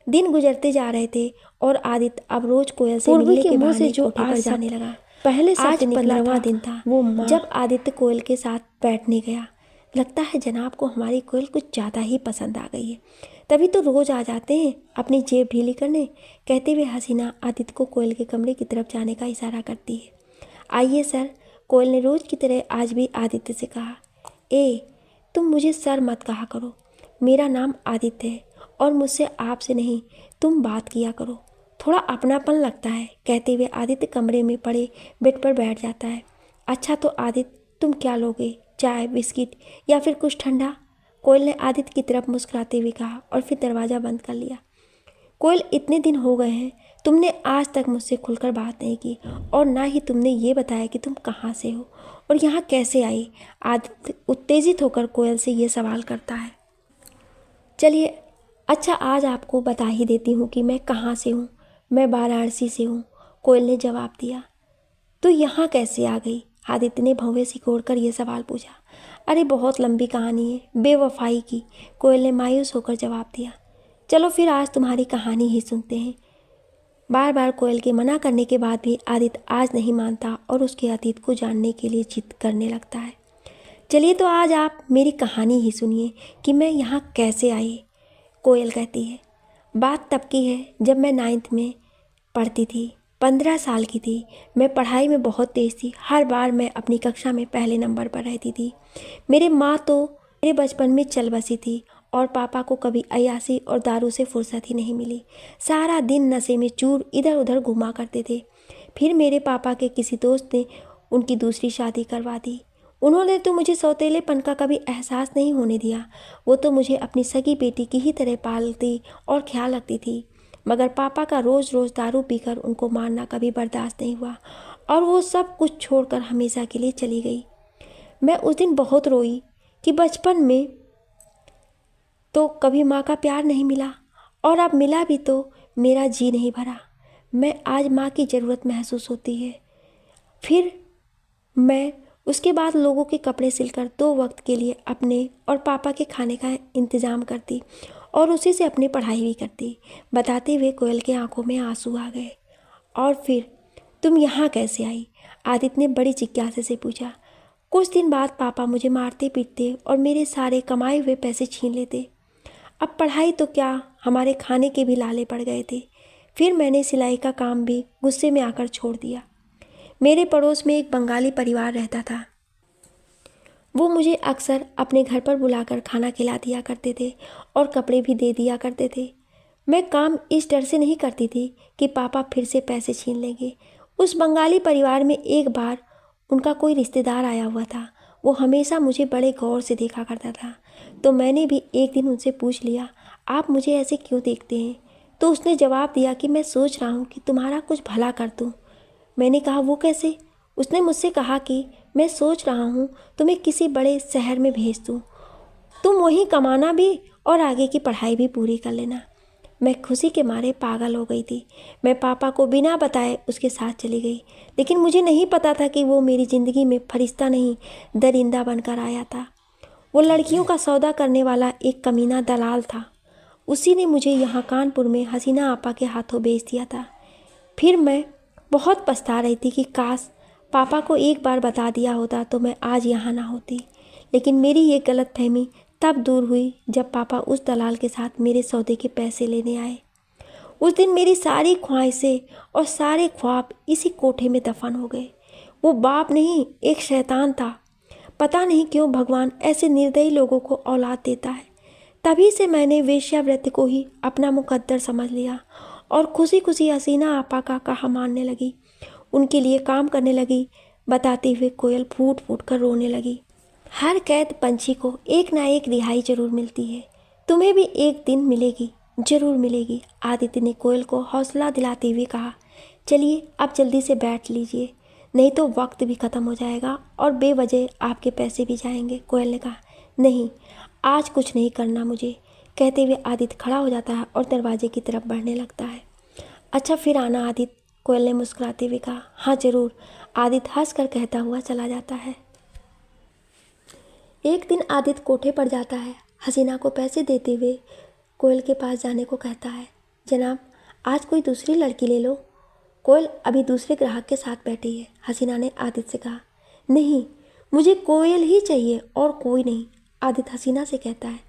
[SPEAKER 1] दिन गुजरते जा रहे थे और आदित्य अब रोज कोयल से मिलने के बहाने कोठे पर जाने लगा। पहले आज 15वां दिन था वो जब आदित्य कोयल के साथ बैठने गया। लगता है जनाब को हमारी कोयल कुछ ज़्यादा ही पसंद आ गई है, तभी तो रोज़ आ जाते हैं अपनी जेब ढीली करने, कहते हुए हसीना आदित्य को कोयल के कमरे की तरफ जाने का इशारा करती है। आइए सर, कोयल ने रोज़ की तरह आज भी आदित्य से कहा। ए, तुम मुझे सर मत कहा करो, मेरा नाम आदित्य है और मुझसे आपसे नहीं तुम बात किया करो, थोड़ा अपनापन लगता है, कहते हुए आदित्य कमरे में पड़े बेड पर बैठ जाता है। अच्छा तो आदित्य, तुम क्या लोगे, चाय, बिस्किट या फिर कुछ ठंडा? कोयल ने आदित्य की तरफ मुस्कुराते हुए कहा और फिर दरवाज़ा बंद कर लिया। कोयल, इतने दिन हो गए हैं, तुमने आज तक मुझसे खुलकर बात नहीं की और ना ही तुमने ये बताया कि तुम कहाँ से हो और यहाँ कैसे आई? आदित्य उत्तेजित होकर कोयल से ये सवाल करता है। चलिए, अच्छा आज आपको बता ही देती हूँ कि मैं कहाँ से हूँ। मैं वाराणसी से हूँ, कोयल ने जवाब दिया। तो यहाँ कैसे आ गई? आदित्य ने भौंवे सिकोड़ कर यह सवाल पूछा। अरे बहुत लंबी कहानी है, बेवफाई की, कोयल ने मायूस होकर जवाब दिया। चलो फिर आज तुम्हारी कहानी ही सुनते हैं। बार बार कोयल के मना करने के बाद भी आदित्य आज नहीं मानता और उसके अतीत को जानने के लिए जिद करने लगता है। चलिए तो आज आप मेरी कहानी ही सुनिए कि मैं यहाँ कैसे आई। कोयल कहती है, बात तब की है जब मैं 9th में पढ़ती थी, 15 साल की थी। मैं पढ़ाई में बहुत तेज़ थी, हर बार मैं अपनी कक्षा में पहले नंबर पर रहती थी। मेरे माँ तो मेरे बचपन में चल बसी थी और पापा को कभी अय्यासी और दारू से फुर्सत ही नहीं मिली। सारा दिन नशे में चूर इधर उधर घुमा करते थे। फिर मेरे पापा के किसी दोस्त ने उनकी दूसरी शादी करवा दी। उन्होंने तो मुझे सौतेलेपन का कभी एहसास नहीं होने दिया। वो तो मुझे अपनी सगी बेटी की ही तरह पालती और ख्याल रखती थी। मगर पापा का रोज़ रोज़ दारू पीकर उनको मारना कभी बर्दाश्त नहीं हुआ और वो सब कुछ छोड़कर हमेशा के लिए चली गई। मैं उस दिन बहुत रोई कि बचपन में तो कभी माँ का प्यार नहीं मिला और अब मिला भी तो मेरा जी नहीं भरा। मैं आज माँ की ज़रूरत महसूस होती है। फिर मैं उसके बाद लोगों के कपड़े सिलकर 2 वक्त के लिए अपने और पापा के खाने का इंतज़ाम करती और उसी से अपनी पढ़ाई भी करती। बताते हुए कोयल के आंखों में आंसू आ गए। और फिर तुम यहाँ कैसे आई? आदित्य ने बड़ी जिज्ञासा से पूछा। कुछ दिन बाद पापा मुझे मारते पीटते और मेरे सारे कमाए हुए पैसे छीन लेते। अब पढ़ाई तो क्या, हमारे खाने के भी लाले पड़ गए थे। फिर मैंने सिलाई का काम भी गुस्से में आकर छोड़ दिया। मेरे पड़ोस में एक बंगाली परिवार रहता था। वो मुझे अक्सर अपने घर पर बुलाकर खाना खिला दिया करते थे और कपड़े भी दे दिया करते थे। मैं काम इस डर से नहीं करती थी कि पापा फिर से पैसे छीन लेंगे। उस बंगाली परिवार में एक बार उनका कोई रिश्तेदार आया हुआ था। वो हमेशा मुझे बड़े गौर से देखा करता था। तो मैंने भी एक दिन उनसे पूछ लिया, आप मुझे ऐसे क्यों देखते हैं? तो उसने जवाब दिया कि मैं सोच रहा हूँ कि तुम्हारा कुछ भला कर दूँ। मैंने कहा, वो कैसे? उसने मुझसे कहा कि मैं सोच रहा हूँ तुम्हें किसी बड़े शहर में भेज दूँ, तुम वहीं कमाना भी और आगे की पढ़ाई भी पूरी कर लेना। मैं खुशी के मारे पागल हो गई थी। मैं पापा को बिना बताए उसके साथ चली गई, लेकिन मुझे नहीं पता था कि वो मेरी ज़िंदगी में फरिश्ता नहीं, दरिंदा बनकर आया था। वो लड़कियों का सौदा करने वाला एक कमीना दलाल था। उसी ने मुझे यहाँ कानपुर में हसीना आपा के हाथों बेच दिया था। फिर मैं बहुत पछता रही थी कि काश पापा को एक बार बता दिया होता तो मैं आज यहाँ ना होती। लेकिन मेरी ये गलतफहमी तब दूर हुई जब पापा उस दलाल के साथ मेरे सौदे के पैसे लेने आए। उस दिन मेरी सारी ख्वाहिशें और सारे ख्वाब इसी कोठे में दफन हो गए। वो बाप नहीं, एक शैतान था। पता नहीं क्यों भगवान ऐसे निर्दयी लोगों को औलाद देता है। तभी से मैंने वेश्यावृत्ति को ही अपना मुकद्दर समझ लिया और खुशी खुशी हसीना आपा का कहा मानने लगी। उनके लिए काम करने लगी। बताते हुए कोयल फूट फूट कर रोने लगी। हर कैद पंछी को एक ना एक रिहाई जरूर मिलती है। तुम्हें भी एक दिन मिलेगी, जरूर मिलेगी। आदित्य ने कोयल को हौसला दिलाते हुए कहा। चलिए अब जल्दी से बैठ लीजिए, नहीं तो वक्त भी ख़त्म हो जाएगा और बेवजह आपके पैसे भी जाएंगे। कोयल ने कहा, नहीं आज कुछ नहीं करना मुझे। कहते हुए आदित्य खड़ा हो जाता है और दरवाजे की तरफ बढ़ने लगता है। अच्छा फिर आना आदित्य, कोयल ने मुस्कुराते हुए कहा। हाँ जरूर, आदित्य हंस कर कहता हुआ चला जाता है। एक दिन आदित्य कोठे पर जाता है। हसीना को पैसे देते हुए कोयल के पास जाने को कहता है। जनाब आज कोई दूसरी लड़की ले लो। कोयल अभी दूसरे ग्राहक के साथ बैठी है। हसीना ने आदित्य से कहा। नहीं, मुझे कोयल ही चाहिए और कोई नहीं, आदित्य हसीना से कहता है।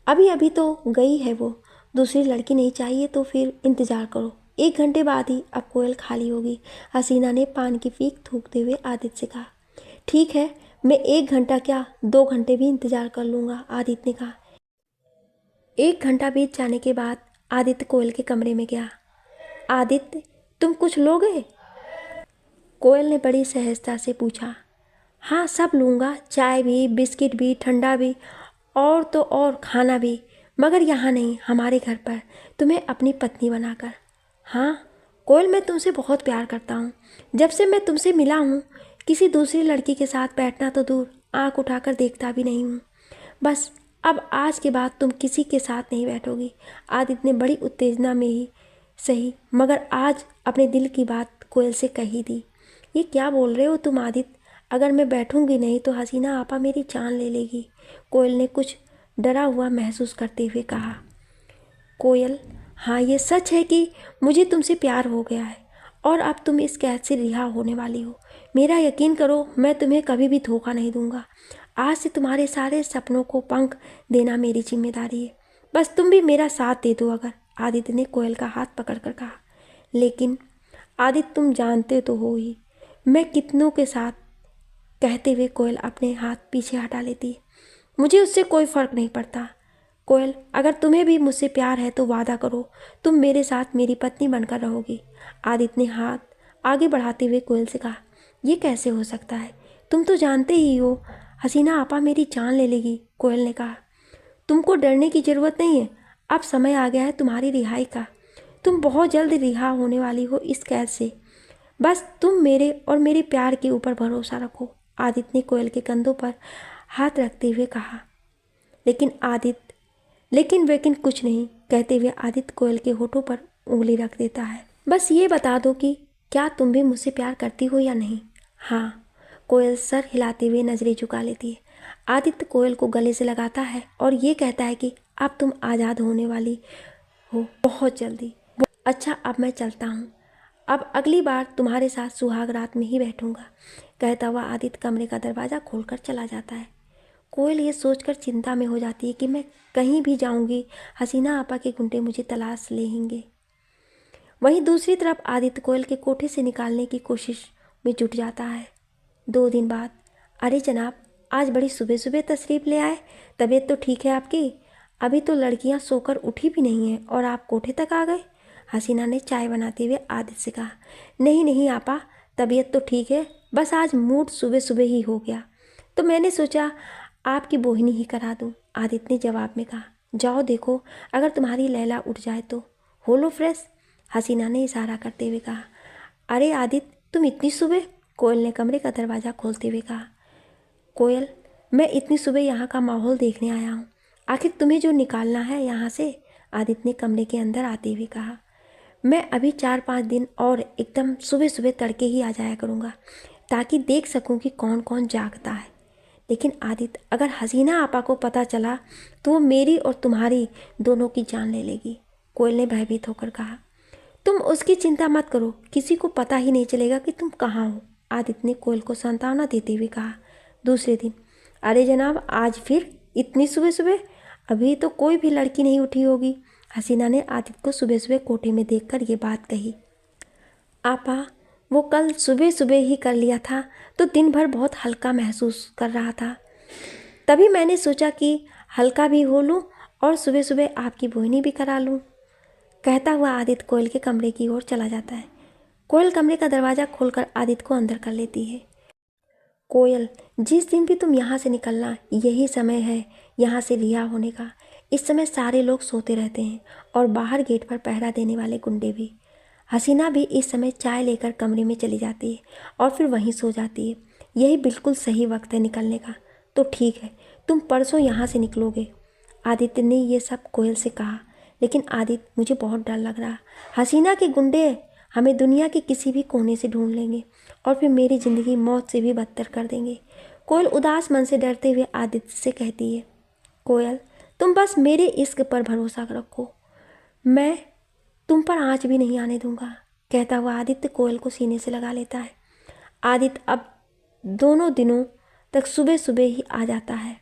[SPEAKER 1] अभी अभी तो गई है वो, दूसरी लड़की नहीं चाहिए तो फिर इंतज़ार करो, 1 घंटे बाद ही अब कोयल खाली होगी। हसीना ने पान की फीक थूकते हुए आदित्य से कहा। ठीक है, मैं 1 घंटा क्या 2 घंटे भी इंतज़ार कर लूँगा, आदित्य ने कहा। 1 घंटा बीत जाने के बाद आदित्य कोयल के कमरे में गया। आदित्य तुम कुछ लोगे? कोयल ने बड़ी सहजता से पूछा। हाँ सब लूँगा, चाय भी, बिस्किट भी, ठंडा भी और तो और खाना भी, मगर यहाँ नहीं, हमारे घर पर, तुम्हें अपनी पत्नी बनाकर। हाँ कोयल, मैं तुमसे बहुत प्यार करता हूँ। जब से मैं तुमसे मिला हूँ किसी दूसरी लड़की के साथ बैठना तो दूर, आँख उठाकर देखता भी नहीं हूँ। बस अब आज के बाद तुम किसी के साथ नहीं बैठोगी। आदित्य ने बड़ी उत्तेजना में ही सही मगर आज अपने दिल की बात कोयल से कही दी। ये क्या बोल रहे हो तुम आदित्य? अगर मैं बैठूंगी नहीं तो हसीना आपा मेरी जान ले लेगी, कोयल ने कुछ डरा हुआ महसूस करते हुए कहा। कोयल, हाँ ये सच है कि मुझे तुमसे प्यार हो गया है और अब तुम इस कैद से रिहा होने वाली हो। मेरा यकीन करो, मैं तुम्हें कभी भी धोखा नहीं दूंगा। आज से तुम्हारे सारे सपनों को पंख देना मेरी जिम्मेदारी है। बस तुम भी मेरा साथ दे दो अगर, आदित्य ने कोयल का हाथ पकड़कर कहा। लेकिन आदित्य तुम जानते तो हो ही मैं कितनों के साथ, कहते हुए कोयल अपने हाथ पीछे हटा लेती। मुझे उससे कोई फ़र्क नहीं पड़ता। कोयल, अगर तुम्हें भी मुझसे प्यार है तो वादा करो तुम मेरे साथ मेरी पत्नी बनकर रहोगी। आदित्य ने हाथ आगे बढ़ाते हुए कोयल से कहा। ये कैसे हो सकता है? तुम तो जानते ही हो हसीना आपा मेरी जान ले लेगी, कोयल ने कहा। तुमको डरने की ज़रूरत नहीं है, अब समय आ गया है तुम्हारी रिहाई का। तुम बहुत जल्द रिहा होने वाली हो इस कैद से। बस तुम मेरे और मेरे प्यार के ऊपर भरोसा रखो, आदित्य ने कोयल के कंधों पर हाथ रखते हुए कहा। लेकिन कुछ नहीं कहते हुए आदित्य कोयल के होठों पर उंगली रख देता है। बस ये बता दो कि क्या तुम भी मुझसे प्यार करती हो या नहीं? हाँ, कोयल सर हिलाते हुए नजरें झुका लेती है। आदित्य कोयल को गले से लगाता है और ये कहता है कि अब तुम आज़ाद होने वाली हो बहुत जल्दी। अच्छा, अब मैं चलता हूँ। अब अगली बार तुम्हारे साथ सुहाग रात में ही बैठूंगा, कहता हुआ आदित्य कमरे का दरवाज़ा खोलकर चला जाता है। कोयल ये सोचकर चिंता में हो जाती है कि मैं कहीं भी जाऊंगी हसीना आपा के गुंडे मुझे तलाश लेंगे। वहीं दूसरी तरफ आदित्य कोयल के कोठे से निकालने की कोशिश में जुट जाता है। 2 दिन बाद, अरे जनाब, आज बड़ी सुबह सुबह तशरीफ़ ले आए। तबीयत तो ठीक है आपकी? अभी तो लड़कियां सोकर उठी भी नहीं हैं और आप कोठे तक आ गए। हसीना ने चाय बनाते हुए आदित्य से कहा। नहीं नहीं आपा, तबीयत तो ठीक है, बस आज मूड सुबह सुबह ही हो गया, तो मैंने सोचा आपकी बोहिनी ही करा दूं, आदित्य ने जवाब में कहा। जाओ देखो, अगर तुम्हारी लैला उठ जाए तो। हो लो फ्रेश, हसीना ने इशारा करते हुए कहा। अरे आदित्य, तुम इतनी सुबह? कोयल ने कमरे का दरवाज़ा खोलते हुए कहा। कोयल, मैं इतनी सुबह यहाँ का माहौल देखने आया हूँ। आखिर तुम्हें जो निकालना है यहाँ से, आदित्य ने कमरे के अंदर आते हुए कहा। मैं अभी 4-5 दिन और एकदम सुबह सुबह तड़के ही आ जाया करूँगा, ताकि देख सकूँ कि कौन कौन जागता है। लेकिन आदित्य, अगर हसीना आपा को पता चला तो वो मेरी और तुम्हारी दोनों की जान ले लेगी, कोयल ने भयभीत होकर कहा। तुम उसकी चिंता मत करो, किसी को पता ही नहीं चलेगा कि तुम कहाँ हो, आदित्य ने कोयल को सांत्वना देते हुए कहा। दूसरे दिन, अरे जनाब, आज फिर इतनी सुबह सुबह? अभी तो कोई भी लड़की नहीं उठी होगी, हसीना ने आदित्य को सुबह सुबह कोठे में देखकर ये बात कही। आपा, वो कल सुबह सुबह ही कर लिया था तो दिन भर बहुत हल्का महसूस कर रहा था, तभी मैंने सोचा कि हल्का भी हो लूँ और सुबह सुबह आपकी बोहनी भी करा लूँ, कहता हुआ आदित्य कोयल के कमरे की ओर चला जाता है। कोयल कमरे का दरवाज़ा खोलकर आदित्य को अंदर कर लेती है। कोयल, जिस दिन भी तुम यहाँ से निकलना, यही समय है यहाँ से रिहा होने का। इस समय सारे लोग सोते रहते हैं और बाहर गेट पर पहरा देने वाले गुंडे भी। हसीना भी इस समय चाय लेकर कमरे में चली जाती है और फिर वहीं सो जाती है। यही बिल्कुल सही वक्त है निकलने का। तो ठीक है, तुम परसों यहाँ से निकलोगे, आदित्य ने यह सब कोयल से कहा। लेकिन आदित्य, मुझे बहुत डर लग रहा। हसीना के गुंडे हमें दुनिया के किसी भी कोने से ढूंढ लेंगे और फिर मेरी ज़िंदगी मौत से भी बदतर कर देंगे। कोयल उदास मन से डरते हुए आदित्य से कहती है। कोयल, तुम बस मेरे इश्क पर भरोसा रखो, मैं तुम पर आँच भी नहीं आने दूंगा, कहता हुआ आदित्य कोयल को सीने से लगा लेता है। आदित्य अब दोनों दिनों तक सुबह सुबह ही आ जाता है।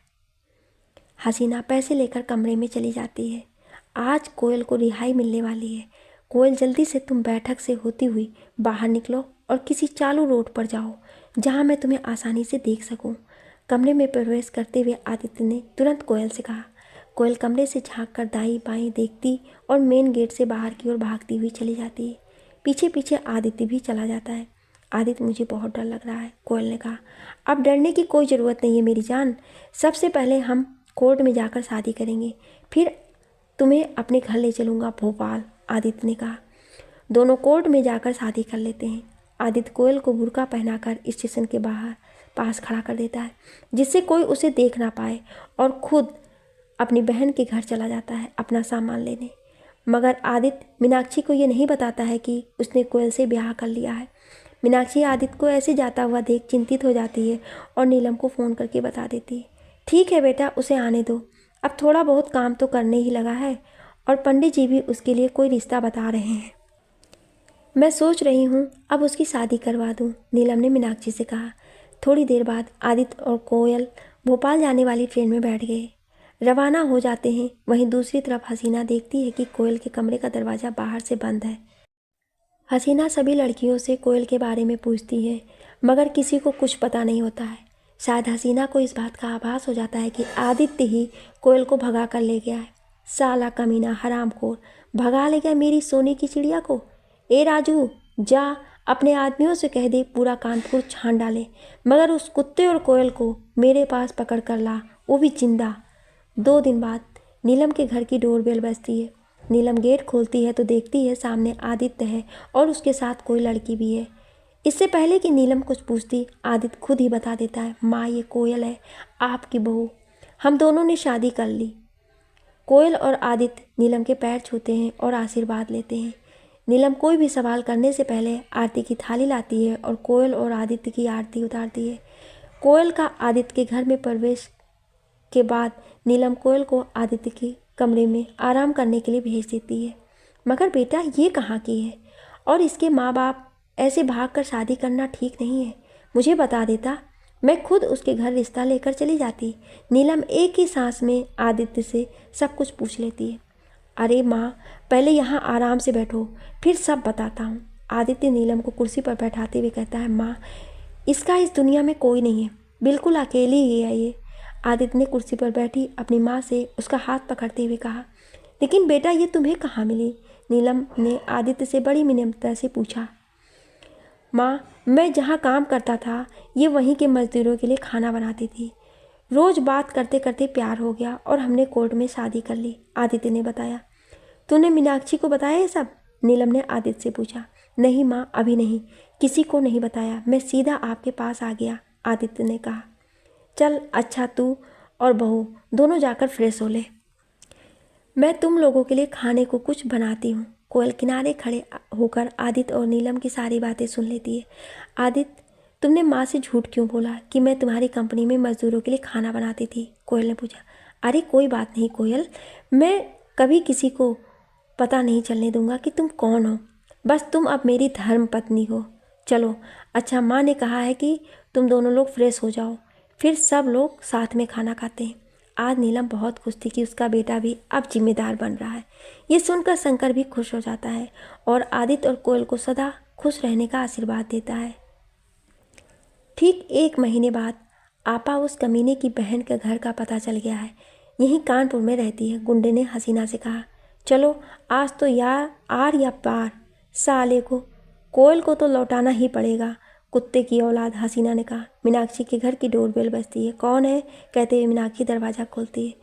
[SPEAKER 1] हसीना पैसे लेकर कमरे में चली जाती है। आज कोयल को रिहाई मिलने वाली है। कोयल, जल्दी से तुम बैठक से होती हुई बाहर निकलो और किसी चालू रोड पर जाओ जहाँ मैं तुम्हें आसानी से देख सकूँ। कमरे में प्रवेश करते हुए आदित्य ने तुरंत कोयल से कहा। कोयल कमरे से झाँक कर दाईं बाईं देखती और मेन गेट से बाहर की ओर भागती हुई चली जाती है। पीछे पीछे आदित्य भी चला जाता है। आदित्य, मुझे बहुत डर लग रहा है, कोयल ने कहा। अब डरने की कोई ज़रूरत नहीं है मेरी जान। सबसे पहले हम कोर्ट में जाकर शादी करेंगे, फिर तुम्हें अपने घर ले चलूँगा भोपाल, आदित्य ने कहा। दोनों कोर्ट में जाकर शादी कर लेते हैं। आदित्य कोयल को बुर्का पहनाकर स्टेशन के बाहर पास खड़ा कर देता है, जिससे कोई उसे देख ना पाए, और खुद अपनी बहन के घर चला जाता है अपना सामान लेने। मगर आदित्य मीनाक्षी को ये नहीं बताता है कि उसने कोयल से ब्याह कर लिया है। मीनाक्षी आदित्य को ऐसे जाता हुआ देख चिंतित हो जाती है और नीलम को फ़ोन करके बता देती है। ठीक है बेटा, उसे आने दो, अब थोड़ा बहुत काम तो करने ही लगा है और पंडित जी भी उसके लिए कोई रिश्ता बता रहे हैं। मैं सोच रही हूँ अब उसकी शादी करवा दूँ, नीलम ने मीनाक्षी से कहा। थोड़ी देर बाद आदित्य और कोयल भोपाल जाने वाली ट्रेन में बैठ गए, रवाना हो जाते हैं। वहीं दूसरी तरफ हसीना देखती है कि कोयल के कमरे का दरवाज़ा बाहर से बंद है। हसीना सभी लड़कियों से कोयल के बारे में पूछती है, मगर किसी को कुछ पता नहीं होता है। शायद हसीना को इस बात का आभास हो जाता है कि आदित्य ही कोयल को भगा कर ले गया है। साला कमीना हरामखोर, भगा ले गया मेरी सोने की चिड़िया को। ए राजू, जा अपने आदमियों से कह दे पूरा कानपुर छान डाले, मगर उस कुत्ते और कोयल को मेरे पास पकड़ कर ला, वो भी जिंदा। 2 दिन बाद नीलम के घर की डोरबेल बजती है। नीलम गेट खोलती है तो देखती है सामने आदित्य है और उसके साथ कोई लड़की भी है। इससे पहले कि नीलम कुछ पूछती, आदित्य खुद ही बता देता है, माँ ये कोयल है, आपकी बहू। हम दोनों ने शादी कर ली। कोयल और आदित्य नीलम के पैर छूते हैं और आशीर्वाद लेते हैं। नीलम कोई भी सवाल करने से पहले आरती की थाली लाती है और कोयल और आदित्य की आरती उतारती है। कोयल का आदित्य के घर में प्रवेश के बाद नीलम कोयल को आदित्य के कमरे में आराम करने के लिए भेज देती है। मगर बेटा ये कहाँ की है, और इसके माँ बाप ऐसे भागकर शादी करना ठीक नहीं है। मुझे बता देता, मैं खुद उसके घर रिश्ता लेकर चली जाती। नीलम एक ही सांस में आदित्य से सब कुछ पूछ लेती है। अरे माँ, पहले यहाँ आराम से बैठो, फिर सब बताता हूँ। आदित्य नीलम को कुर्सी पर बैठाते हुए कहता है, माँ इसका इस दुनिया में कोई नहीं है, बिल्कुल अकेली ही है ये। आदित्य ने कुर्सी पर बैठी अपनी माँ से उसका हाथ पकड़ते हुए कहा, लेकिन बेटा ये तुम्हें कहाँ मिली? नीलम ने आदित्य से बड़ी विनम्रता से पूछा। माँ, मैं जहाँ काम करता था ये वहीं के मजदूरों के लिए खाना बनाती थी। रोज़ बात करते करते प्यार हो गया और हमने कोर्ट में शादी कर ली, आदित्य ने बताया। तूने मीनाक्षी को बताया ये सब? नीलम ने आदित्य से पूछा। नहीं माँ, अभी नहीं, किसी को नहीं बताया, मैं सीधा आपके पास आ गया, आदित्य ने कहा। चल अच्छा, तू और बहू दोनों जाकर फ्रेश हो ले, मैं तुम लोगों के लिए खाने को कुछ बनाती हूँ। कोयल किनारे खड़े होकर आदित्य और नीलम की सारी बातें सुन लेती है। आदित्य, तुमने माँ से झूठ क्यों बोला कि मैं तुम्हारी कंपनी में मजदूरों के लिए खाना बनाती थी? कोयल ने पूछा। अरे कोई बात नहीं कोयल, मैं कभी किसी को पता नहीं चलने दूंगा कि तुम कौन हो, बस तुम अब मेरी धर्म पत्नी हो। चलो अच्छा, माँ ने कहा है कि तुम दोनों लोग फ्रेश हो जाओ, फिर सब लोग साथ में खाना खाते हैं। आज नीलम बहुत खुश थी कि उसका बेटा भी अब जिम्मेदार बन रहा है। ये सुनकर शंकर भी खुश हो जाता है और आदित्य और कोयल को सदा खुश रहने का आशीर्वाद देता है। ठीक 1 महीने बाद आपा उस कमीने की बहन के घर का पता चल गया है। यहीं कानपुर में रहती है। गुंडे ने हसीना से कहा, चलो आज तो यार आर या पार, साले को कोयल को तो लौटाना ही पड़ेगा, कुत्ते की औलाद, हसीना ने कहा। मीनाक्षी के घर की डोरबेल बजती है। कौन है? कहते हुए मीनाक्षी दरवाज़ा खोलती है।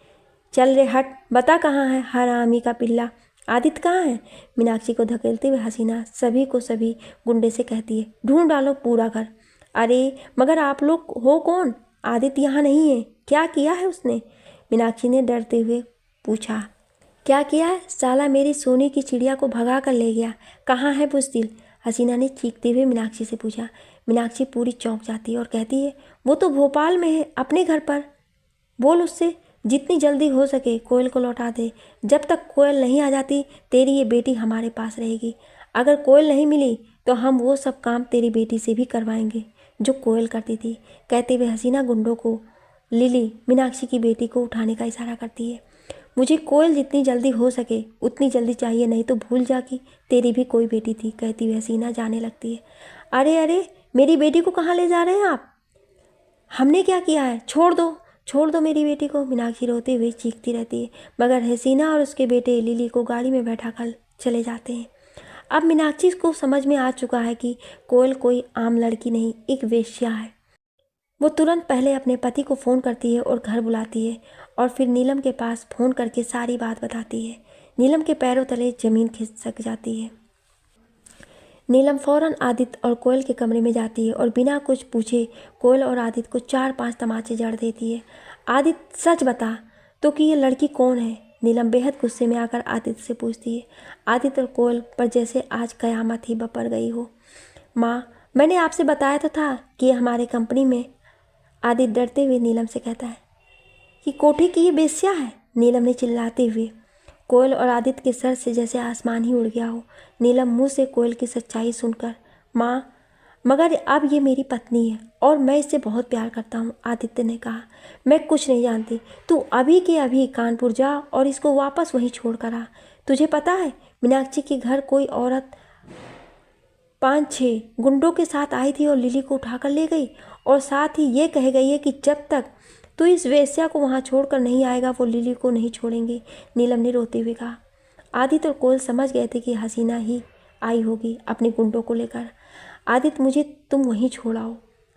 [SPEAKER 1] चल रे हट, बता कहाँ है हरामी का पिल्ला, आदित्य कहाँ है? मीनाक्षी को धकेलते हुए हसीना सभी को सभी गुंडे से कहती है, ढूंढ डालो पूरा घर। अरे मगर आप लोग हो कौन? आदित्य यहाँ नहीं है, क्या किया है उसने? मीनाक्षी ने डरते हुए पूछा। क्या किया है? साला मेरी सोने की चिड़िया को भगा कर ले गया, कहाँ है बुज़दिल? हसीना ने चीखते हुए मीनाक्षी से पूछा। मीनाक्षी पूरी चौंक जाती है और कहती है, वो तो भोपाल में है, अपने घर पर। बोल उससे जितनी जल्दी हो सके कोयल को लौटा दे। जब तक कोयल नहीं आ जाती तेरी ये बेटी हमारे पास रहेगी। अगर कोयल नहीं मिली तो हम वो सब काम तेरी बेटी से भी करवाएंगे जो कोयल करती थी। कहते हुए हसीना गुंडों को लिली, मीनाक्षी की बेटी को उठाने का इशारा करती है। मुझे कोयल जितनी जल्दी हो सके उतनी जल्दी चाहिए, नहीं तो भूल जा कि तेरी भी कोई बेटी थी, कहती हुई हसीना जाने लगती है। अरे अरे, मेरी बेटी को कहाँ ले जा रहे हैं आप? हमने क्या किया है? छोड़ दो मेरी बेटी को, मीनाक्षी रोते हुए चीखती रहती है। मगर हसीना और उसके बेटे लिली को गाड़ी में बैठा कर चले जाते हैं। अब मीनाक्षी को समझ में आ चुका है कि कोयल कोई आम लड़की नहीं, एक वेश्या है। वो तुरंत पहले अपने पति को फ़ोन करती है और घर बुलाती है और फिर नीलम के पास फ़ोन करके सारी बात बताती है। नीलम के पैरों तले ज़मीन खिसक जाती है। नीलम फ़ौरन आदित्य और कोयल के कमरे में जाती है और बिना कुछ पूछे कोयल और आदित्य को 4-5 तमाचे जड़ देती है। आदित्य सच बता तो कि ये लड़की कौन है? नीलम बेहद गुस्से में आकर आदित्य से पूछती है। आदित्य और कोयल पर जैसे आज कयामत ही बपर गई हो। माँ, मैंने आपसे बताया तो था कि ये हमारे कंपनी में। आदित्य डरते हुए नीलम से कहता है कि कोठी की ये बेस्या है, नीलम ने चिल्लाते हुए। कोयल और आदित्य के सर से जैसे आसमान ही उड़ गया हो। नीलम मुंह से कोयल की सच्चाई सुनकर, माँ मगर अब ये मेरी पत्नी है और मैं इससे बहुत प्यार करता हूँ, आदित्य ने कहा। मैं कुछ नहीं जानती, तू अभी के अभी कानपुर जा और इसको वापस वहीं छोड़ कर आ। तुझे पता है मीनाक्षी के घर कोई औरत 5-6 गुंडों के साथ आई थी और लिली को उठाकर ले गई, और साथ ही ये कह गई है कि जब तक तू इस वेश्या को वहाँ छोड़कर नहीं आएगा वो लिली को नहीं छोड़ेंगे, नीलम ने रोते हुए कहा। आदित्य और कोयल समझ गए थे कि हसीना ही आई होगी अपने गुंडों को लेकर। आदित्य मुझे तुम वहीं छोड़ आओ,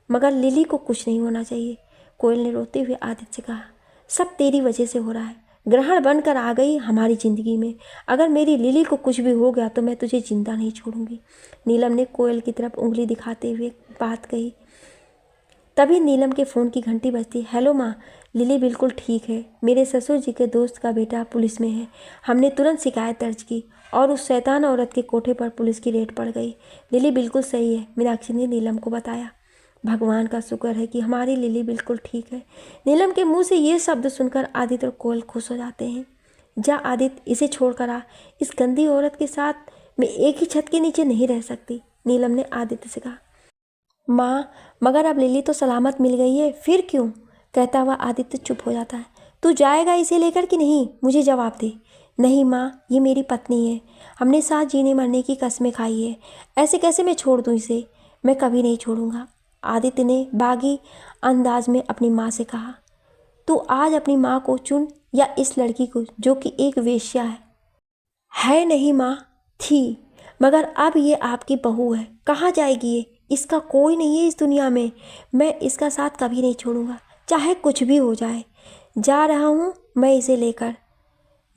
[SPEAKER 1] मगर लिली को कुछ नहीं होना चाहिए। कोयल ने रोते हुए आदित्य से कहा, सब तेरी वजह से हो रहा है, ग्रहण बनकर आ गई हमारी ज़िंदगी में। अगर मेरी लिली को कुछ भी हो गया तो मैं तुझे जिंदा नहीं छोड़ूंगी। नीलम ने कोयल की तरफ उंगली दिखाते हुए बात कही। तभी नीलम के फ़ोन की घंटी बजती। हेलो माँ, लिली बिल्कुल ठीक है। मेरे ससुर जी के दोस्त का बेटा पुलिस में है। हमने तुरंत शिकायत दर्ज की और उस शैतान औरत के कोठे पर पुलिस की रेड पड़ गई। लिली बिल्कुल सही है, मीनाक्षी ने नीलम को बताया। भगवान का शुक्र है कि हमारी लिली बिल्कुल ठीक है। नीलम के मुंह से ये शब्द सुनकर आदित्य और कोयल खुश हो जाते हैं। जा आदित्य, इसे छोड़कर आ। इस गंदी औरत के साथ मैं एक ही छत के नीचे नहीं रह सकती, नीलम ने आदित्य से कहा। माँ, मगर अब लिली तो सलामत मिल गई है, फिर क्यों? कहता हुआ आदित्य चुप हो जाता है। तू जाएगा इसे लेकर कि नहीं, मुझे जवाब दे। नहीं माँ, ये मेरी पत्नी है, हमने साथ जीने मरने की कस्में खाई है, ऐसे कैसे मैं छोड़ दूँ इसे? मैं कभी नहीं छोड़ूंगा, आदित्य ने बागी अंदाज में अपनी माँ से कहा। तू आज अपनी माँ को चुन या इस लड़की को जो कि एक वेश्या है नहीं माँ, थी, मगर अब ये आपकी बहू है। कहाँ जाएगी ये? इसका कोई नहीं है इस दुनिया में। मैं इसका साथ कभी नहीं छोड़ूंगा, चाहे कुछ भी हो जाए। जा रहा हूँ मैं इसे लेकर,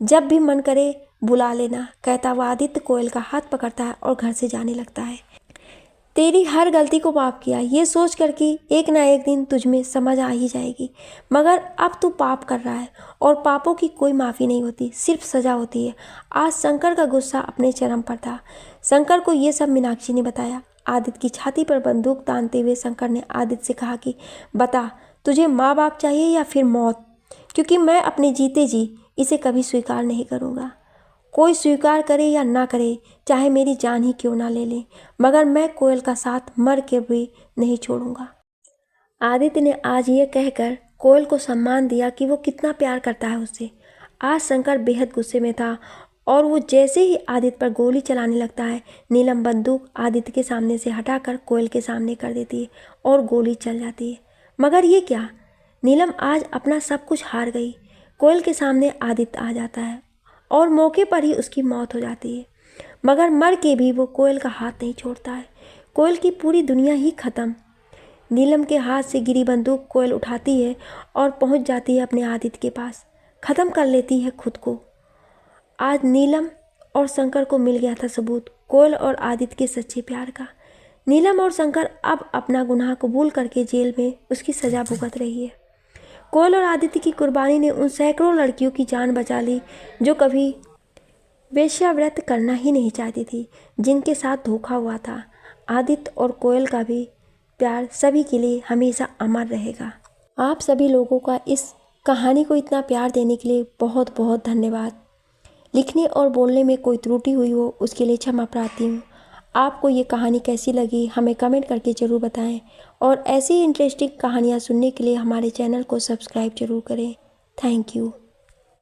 [SPEAKER 1] जब भी मन करे बुला लेना, कहता हुआ आदित्य कोयल का हाथ पकड़ता है और घर से जाने लगता है। तेरी हर गलती को माफ़ किया, ये सोच कर कि एक ना एक दिन तुझ में समझ आ ही जाएगी, मगर अब तू पाप कर रहा है और पापों की कोई माफ़ी नहीं होती, सिर्फ सज़ा होती है। आज शंकर का गुस्सा अपने चरम पर था। शंकर को ये सब मीनाक्षी ने बताया। आदित्य की छाती पर बंदूक तानते हुए शंकर ने आदित्य से कहा कि बता, तुझे माँ बाप चाहिए या फिर मौत? क्योंकि मैं अपने जीते जी इसे कभी स्वीकार नहीं करूँगा। कोई स्वीकार करे या ना करे, चाहे मेरी जान ही क्यों ना ले ले, मगर मैं कोयल का साथ मर के भी नहीं छोड़ूंगा। आदित्य ने आज ये कहकर कोयल को सम्मान दिया कि वो कितना प्यार करता है उससे। आज शंकर बेहद गुस्से में था और वो जैसे ही आदित्य पर गोली चलाने लगता है, नीलम बंदूक आदित्य के सामने से हटाकर कोयल के सामने कर देती है और गोली चल जाती है। मगर ये क्या, नीलम आज अपना सब कुछ हार गई। कोयल के सामने आदित्य आ जाता है और मौके पर ही उसकी मौत हो जाती है, मगर मर के भी वो कोयल का हाथ नहीं छोड़ता है। कोयल की पूरी दुनिया ही खत्म। नीलम के हाथ से गिरी बंदूक कोयल उठाती है और पहुंच जाती है अपने आदित्य के पास, ख़त्म कर लेती है खुद को। आज नीलम और शंकर को मिल गया था सबूत कोयल और आदित्य के सच्चे प्यार का। नीलम और शंकर अब अपना गुनाह कबूल करके जेल में उसकी सज़ा भुगत रही है। कोयल और आदित्य की कुर्बानी ने उन सैकड़ों लड़कियों की जान बचा ली जो कभी वेश्याव्रत करना ही नहीं चाहती थी, जिनके साथ धोखा हुआ था। आदित्य और कोयल का भी प्यार सभी के लिए हमेशा अमर रहेगा। आप सभी लोगों का इस कहानी को इतना प्यार देने के लिए बहुत बहुत धन्यवाद। लिखने और बोलने में कोई त्रुटि हुई हो उसके लिए क्षमा प्रार्थी हूँ। आपको ये कहानी कैसी लगी हमें कमेंट करके ज़रूर बताएं और ऐसी इंटरेस्टिंग कहानियाँ सुनने के लिए हमारे चैनल को सब्सक्राइब जरूर करें। Thank you.